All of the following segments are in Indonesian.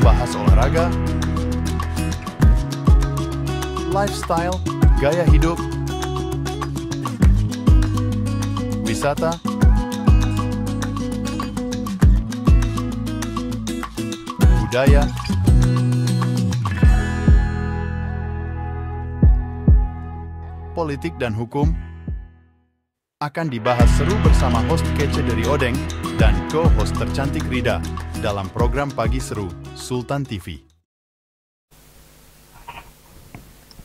bahas olahraga, lifestyle, gaya hidup, wisata, budaya, politik dan hukum akan dibahas seru bersama host kece dari Odeng dan co-host tercantik Rida dalam program Pagi Seru Sultan TV.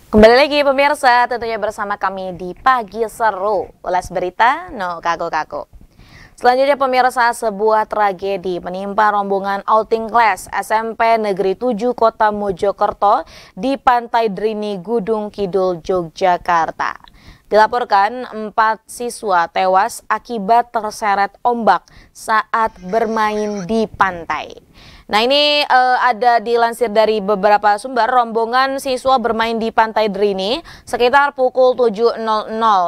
Kembali lagi pemirsa, tentunya bersama kami di Pagi Seru, ulas berita no kago-kago. Selanjutnya pemirsa, sebuah tragedi menimpa rombongan outing class SMP Negeri 7 Kota Mojokerto di Pantai Drini, Gunung Kidul, Yogyakarta. Dilaporkan 4 siswa tewas akibat terseret ombak saat bermain di pantai. Nah ini ada dilansir dari beberapa sumber, rombongan siswa bermain di Pantai Drini sekitar pukul 7.00.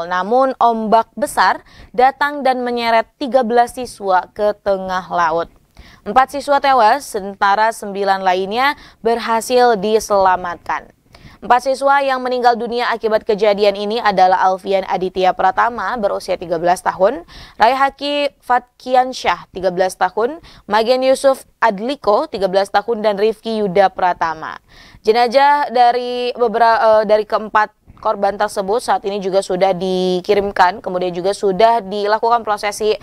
Namun ombak besar datang dan menyeret 13 siswa ke tengah laut. 4 siswa tewas, sementara 9 lainnya berhasil diselamatkan. 4 siswa yang meninggal dunia akibat kejadian ini adalah Alfian Aditya Pratama berusia 13 tahun, Raihaki Fatkiansyah 13 tahun, Magen Yusuf Adliko 13 tahun dan Rifki Yuda Pratama. Jenazah dari keempat korban tersebut saat ini juga sudah dikirimkan, kemudian juga sudah dilakukan prosesi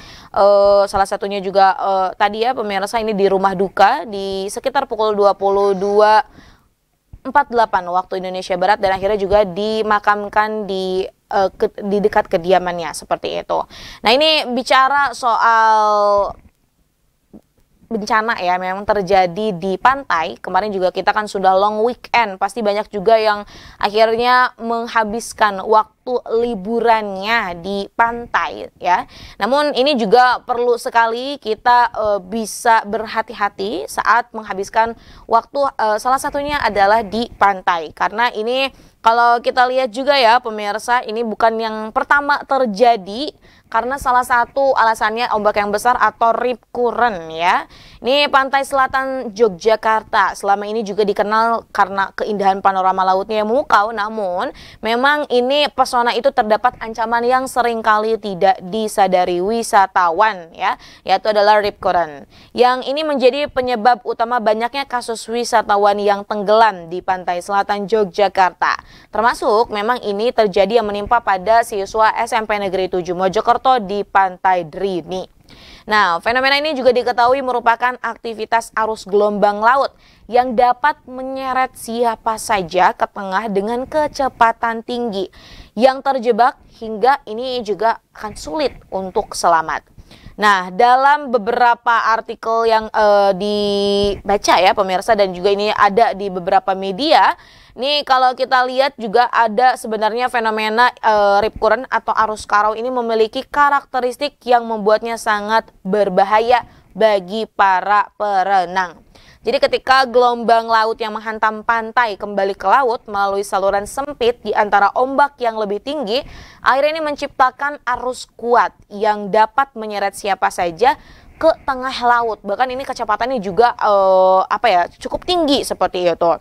salah satunya juga tadi ya pemirsa, ini di rumah duka di sekitar pukul 22.48 waktu Indonesia Barat dan akhirnya juga dimakamkan di dekat kediamannya seperti itu. Nah ini bicara soal bencana ya, memang terjadi di pantai. Kemarin juga kita kan sudah long weekend, pasti banyak juga yang akhirnya menghabiskan waktu liburannya di pantai ya. Namun ini juga perlu sekali kita bisa berhati-hati saat menghabiskan waktu, salah satunya adalah di pantai. Karena ini kalau kita lihat juga ya pemirsa, ini bukan yang pertama terjadi karena salah satu alasannya ombak yang besar atau rip current ya. Ini pantai selatan Yogyakarta selama ini juga dikenal karena keindahan panorama lautnya yang memukau, namun memang ini pesona itu terdapat ancaman yang seringkali tidak disadari wisatawan ya, yaitu adalah rip current. Yang ini menjadi penyebab utama banyaknya kasus wisatawan yang tenggelam di pantai selatan Yogyakarta. Termasuk memang ini terjadi yang menimpa pada siswa SMP Negeri 7 Mojokerto di Pantai Drini. Nah, fenomena ini juga diketahui merupakan aktivitas arus gelombang laut yang dapat menyeret siapa saja ke tengah dengan kecepatan tinggi yang terjebak hingga ini juga akan sulit untuk selamat. Nah, dalam beberapa artikel yang dibaca ya pemirsa dan juga ini ada di beberapa media, nih kalau kita lihat juga ada sebenarnya fenomena rip current atau arus karau ini memiliki karakteristik yang membuatnya sangat berbahaya bagi para perenang. Jadi ketika gelombang laut yang menghantam pantai kembali ke laut melalui saluran sempit di antara ombak yang lebih tinggi, akhirnya ini menciptakan arus kuat yang dapat menyeret siapa saja ke tengah laut. Bahkan ini kecepatannya juga cukup tinggi seperti itu.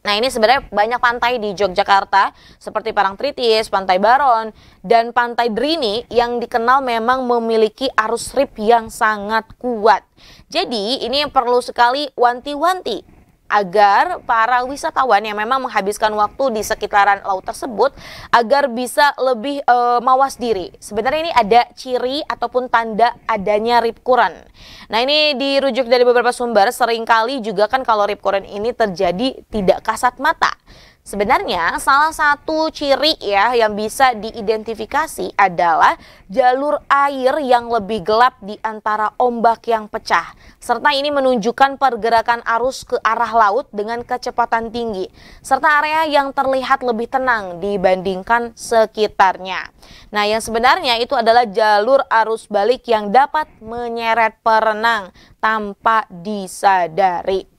Nah ini sebenarnya banyak pantai di Yogyakarta seperti Parangtritis, Pantai Baron, dan Pantai Drini yang dikenal memang memiliki arus rip yang sangat kuat. Jadi ini perlu sekali wanti-wanti agar para wisatawan yang memang menghabiskan waktu di sekitaran laut tersebut agar bisa lebih mawas diri. Sebenarnya ini ada ciri ataupun tanda adanya rip current. Nah ini dirujuk dari beberapa sumber, seringkali juga kan kalau rip current ini terjadi tidak kasat mata. Sebenarnya salah satu ciri ya yang bisa diidentifikasi adalah jalur air yang lebih gelap di antara ombak yang pecah. Serta ini menunjukkan pergerakan arus ke arah laut dengan kecepatan tinggi. Serta area yang terlihat lebih tenang dibandingkan sekitarnya. Nah yang sebenarnya itu adalah jalur arus balik yang dapat menyeret perenang tanpa disadari.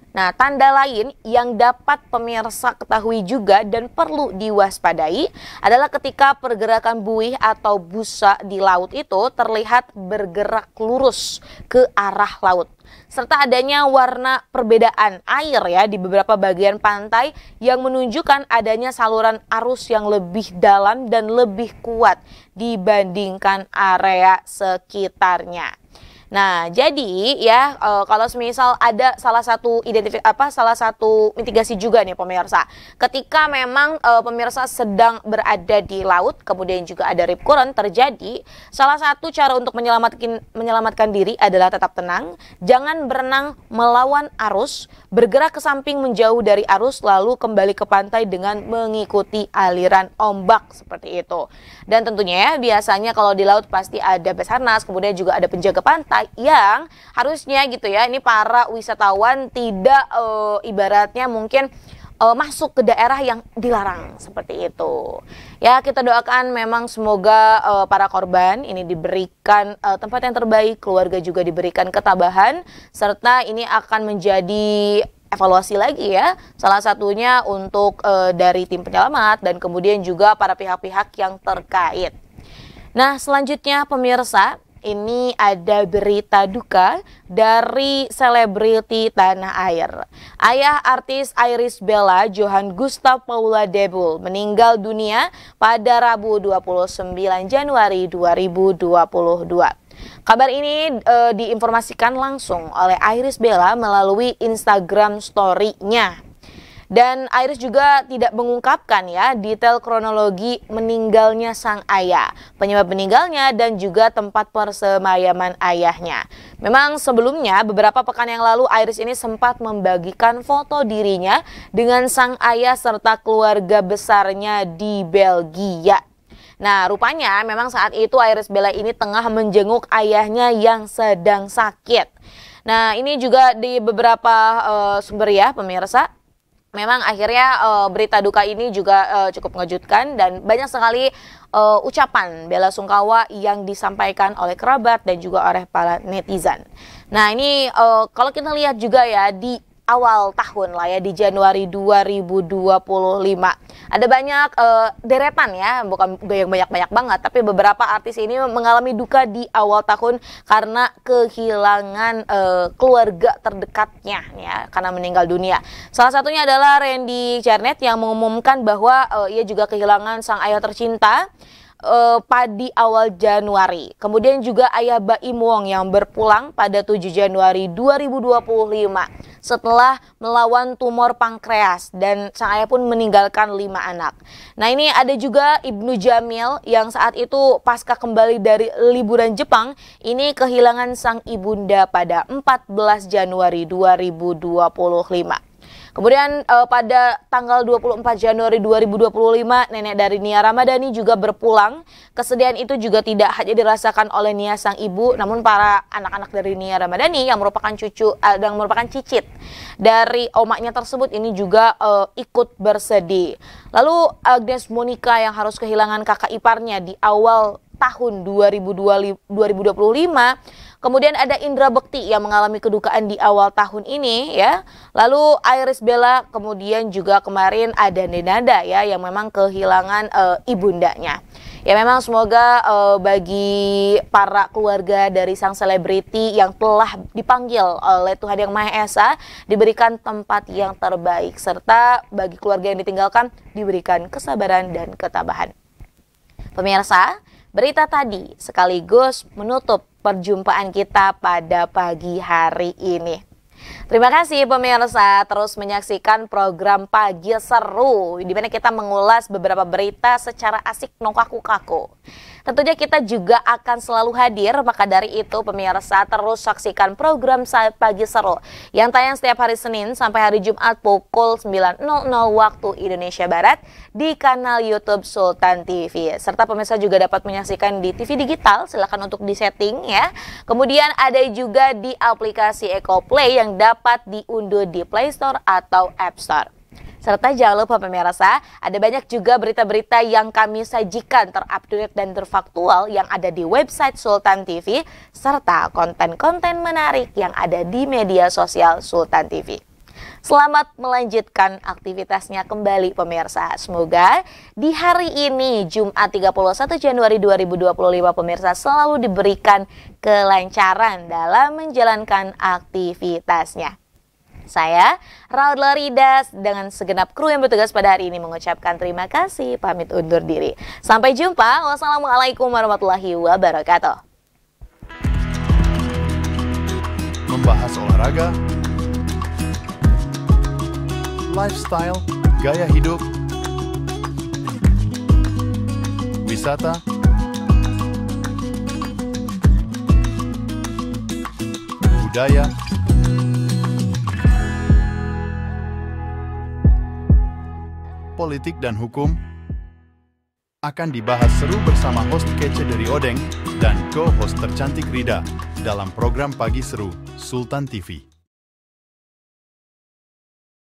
Nah, tanda lain yang dapat pemirsa ketahui juga dan perlu diwaspadai adalah ketika pergerakan buih atau busa di laut itu terlihat bergerak lurus ke arah laut, serta adanya warna perbedaan air ya di beberapa bagian pantai yang menunjukkan adanya saluran arus yang lebih dalam dan lebih kuat dibandingkan area sekitarnya. Nah, jadi ya kalau semisal ada salah satu mitigasi juga nih pemirsa. Ketika memang pemirsa sedang berada di laut, kemudian juga ada rip current terjadi, salah satu cara untuk menyelamatkan diri adalah tetap tenang, jangan berenang melawan arus, bergerak ke samping menjauh dari arus lalu kembali ke pantai dengan mengikuti aliran ombak seperti itu. Dan tentunya ya biasanya kalau di laut pasti ada basarnas, kemudian juga ada penjaga pantai yang harusnya gitu ya, ini para wisatawan tidak ibaratnya mungkin masuk ke daerah yang dilarang seperti itu. Ya, kita doakan memang semoga para korban ini diberikan tempat yang terbaik, keluarga juga diberikan ketabahan, serta ini akan menjadi evaluasi lagi ya, salah satunya untuk dari tim penyelamat dan kemudian juga para pihak-pihak yang terkait. Nah, selanjutnya pemirsa, ini ada berita duka dari selebriti tanah air. Ayah artis Irish Bella, Johann Gustav Paula Debul, meninggal dunia pada Rabu 29 Januari 2022. Kabar ini diinformasikan langsung oleh Irish Bella melalui Instagram story-nya. Dan Iris juga tidak mengungkapkan ya detail kronologi meninggalnya sang ayah, penyebab meninggalnya dan juga tempat persemayaman ayahnya. Memang sebelumnya beberapa pekan yang lalu Iris ini sempat membagikan foto dirinya dengan sang ayah serta keluarga besarnya di Belgia. Nah, rupanya memang saat itu Iris Bella ini tengah menjenguk ayahnya yang sedang sakit. Nah, ini juga di beberapa sumber ya pemirsa. Memang akhirnya berita duka ini juga cukup mengejutkan dan banyak sekali ucapan bela sungkawa yang disampaikan oleh kerabat dan juga oleh para netizen. Nah, ini kalau kita lihat juga ya di awal tahun lah ya, di Januari 2025 ada banyak deretan ya, bukan yang banyak-banyak banget, tapi beberapa artis ini mengalami duka di awal tahun karena kehilangan keluarga terdekatnya ya, karena meninggal dunia. Salah satunya adalah Randy Jarnet yang mengumumkan bahwa ia juga kehilangan sang ayah tercinta pada awal Januari. Kemudian juga ayah Baim Wong yang berpulang pada 7 Januari 2025 setelah melawan tumor pankreas dan sang ayah pun meninggalkan 5 anak. Nah, ini ada juga Ibnu Jamil yang saat itu pasca kembali dari liburan Jepang ini kehilangan sang ibunda pada 14 Januari 2025. Kemudian pada tanggal 24 Januari 2025, nenek dari Nia Ramadhani juga berpulang. Kesedihan itu juga tidak hanya dirasakan oleh Nia sang ibu, namun para anak-anak dari Nia Ramadhani yang merupakan cicit dari omaknya tersebut ini juga ikut bersedih. Lalu Agnes Monica yang harus kehilangan kakak iparnya di awal tahun 2025. Kemudian ada Indra Bekti yang mengalami kedukaan di awal tahun ini ya. Lalu Iris Bella, kemudian juga kemarin ada Nenada ya yang memang kehilangan ibundanya. Ya, memang semoga bagi para keluarga dari sang selebriti yang telah dipanggil oleh Tuhan Yang Maha Esa diberikan tempat yang terbaik, serta bagi keluarga yang ditinggalkan diberikan kesabaran dan ketabahan. Pemirsa, berita tadi sekaligus menutup perjumpaan kita pada pagi hari ini. Terima kasih pemirsa, terus menyaksikan program Pagi Seru di mana kita mengulas beberapa berita secara asik no kaku-kaku. Tentunya kita juga akan selalu hadir, maka dari itu pemirsa terus saksikan program Pagi Seru yang tayang setiap hari Senin sampai hari Jumat pukul 9.00 waktu Indonesia Barat di kanal YouTube Sultan TV. Serta pemirsa juga dapat menyaksikan di TV digital, silakan untuk disetting ya. Kemudian ada juga di aplikasi Eko Play yang dapat diunduh di Play Store atau App Store. Serta jangan lupa pemirsa, ada banyak juga berita-berita yang kami sajikan terupdate dan terfaktual yang ada di website Sultan TV, serta konten-konten menarik yang ada di media sosial Sultan TV. Selamat melanjutkan aktivitasnya kembali pemirsa. Semoga di hari ini Jumat 31 Januari 2025 pemirsa selalu diberikan kelancaran dalam menjalankan aktivitasnya. Saya, Raud Loridas, dengan segenap kru yang bertugas pada hari ini mengucapkan terima kasih, pamit undur diri. Sampai jumpa, wassalamualaikum warahmatullahi wabarakatuh. Membahas olahraga, lifestyle, gaya hidup, wisata, budaya, politik dan hukum akan dibahas seru bersama host kece dari Odeng dan co-host tercantik Rida dalam program Pagi Seru Sultan TV.